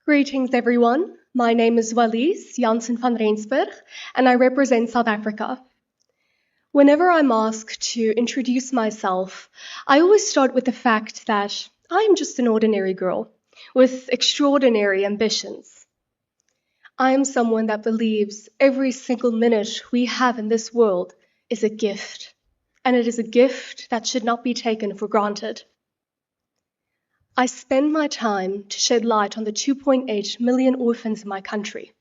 Greetings, everyone. My name is Walise Janssen van Rensburg, and I represent South Africa. Whenever I'm asked to introduce myself, I always start with the fact that I am just an ordinary girl with extraordinary ambitions. I am someone that believes every single minute we have in this world is a gift, and it is a gift that should not be taken for granted. I spend my time to shed light on the 2.8 million orphans in my country,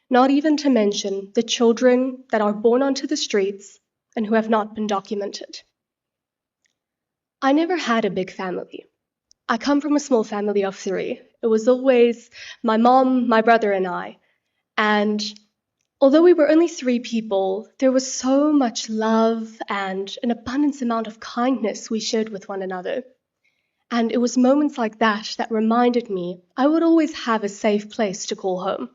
not even to mention the children that are born onto the streets and who have not been documented. I never had a big family. I come from a small family of 3. It was always my mom, my brother, and I. And although we were only 3 people, there was so much love and an abundance amount of kindness we shared with one another. And it was moments like that that reminded me I would always have a safe place to call home.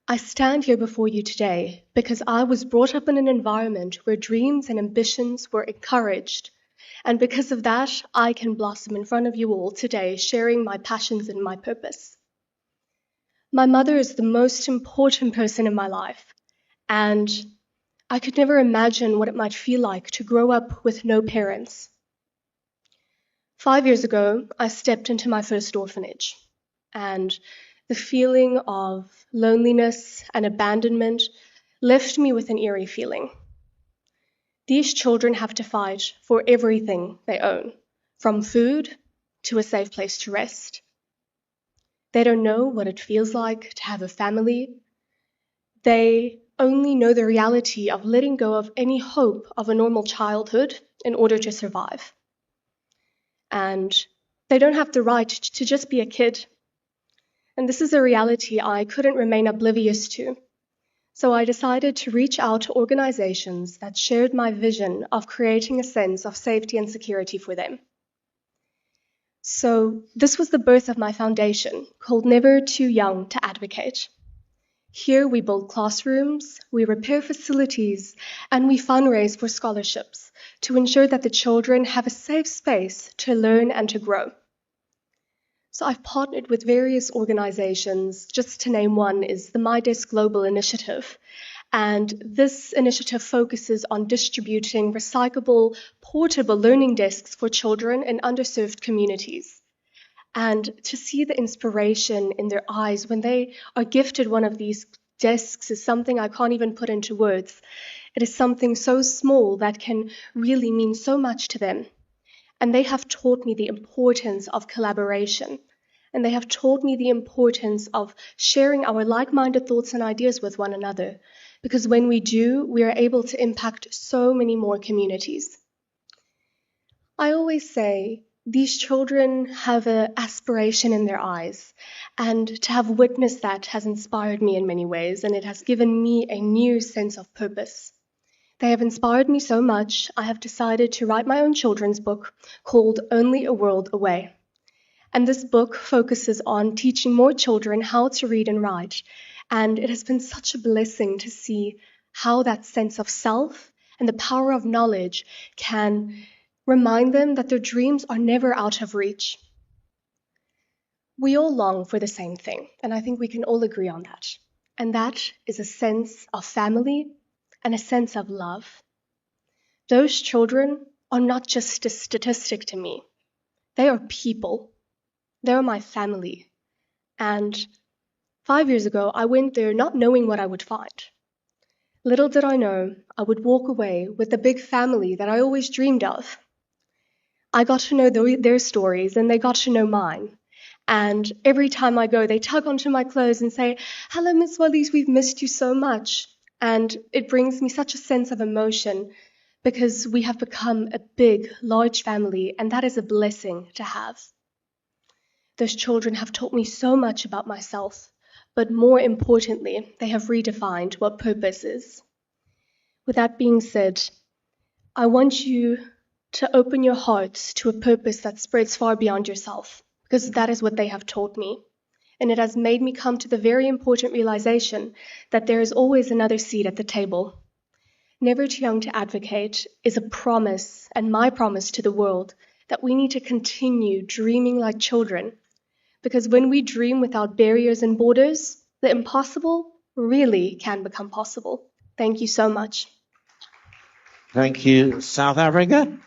I stand here before you today because I was brought up in an environment where dreams and ambitions were encouraged. And because of that, I can blossom in front of you all today, sharing my passions and my purpose. My mother is the most important person in my life, and I could never imagine what it might feel like to grow up with no parents. 5 years ago, I stepped into my first orphanage, and the feeling of loneliness and abandonment left me with an eerie feeling. These children have to fight for everything they own, from food to a safe place to rest. They don't know what it feels like to have a family. They only know the reality of letting go of any hope of a normal childhood in order to survive. And they don't have the right to just be a kid. And this is a reality I couldn't remain oblivious to. So I decided to reach out to organizations that shared my vision of creating a sense of safety and security for them. So this was the birth of my foundation, called Never Too Young to Advocate. Here we build classrooms, we repair facilities, and we fundraise for scholarships to ensure that the children have a safe space to learn and to grow. So I've partnered with various organizations. Just to name one is the My Desk Global Initiative. And this initiative focuses on distributing recyclable, portable learning desks for children in underserved communities. And to see the inspiration in their eyes when they are gifted one of these desks is something I can't even put into words. It is something so small that can really mean so much to them. And they have taught me the importance of collaboration. And they have taught me the importance of sharing our like-minded thoughts and ideas with one another. Because when we do, we are able to impact so many more communities. I always say, these children have an aspiration in their eyes, and to have witnessed that has inspired me in many ways, and it has given me a new sense of purpose. They have inspired me so much, I have decided to write my own children's book called Only a World Away. And this book focuses on teaching more children how to read and write, and it has been such a blessing to see how that sense of self and the power of knowledge can remind them that their dreams are never out of reach. We all long for the same thing, and I think we can all agree on that. And that is a sense of family and a sense of love. Those children are not just a statistic to me. They are people. They are my family. And 5 years ago, I went there not knowing what I would find. Little did I know, I would walk away with the big family that I always dreamed of. I got to know their stories, and they got to know mine. And every time I go, they tug onto my clothes and say, "Hello, Miss Wallis, we've missed you so much." And it brings me such a sense of emotion because we have become a big, large family, and that is a blessing to have. Those children have taught me so much about myself, but more importantly, they have redefined what purpose is. With that being said, I want you to open your hearts to a purpose that spreads far beyond yourself, because that is what they have taught me. And it has made me come to the very important realization that there is always another seat at the table. Never Too Young to Advocate is a promise, and my promise to the world, that we need to continue dreaming like children, Because when we dream without barriers and borders, the impossible really can become possible. Thank you so much. Thank you, South Africa.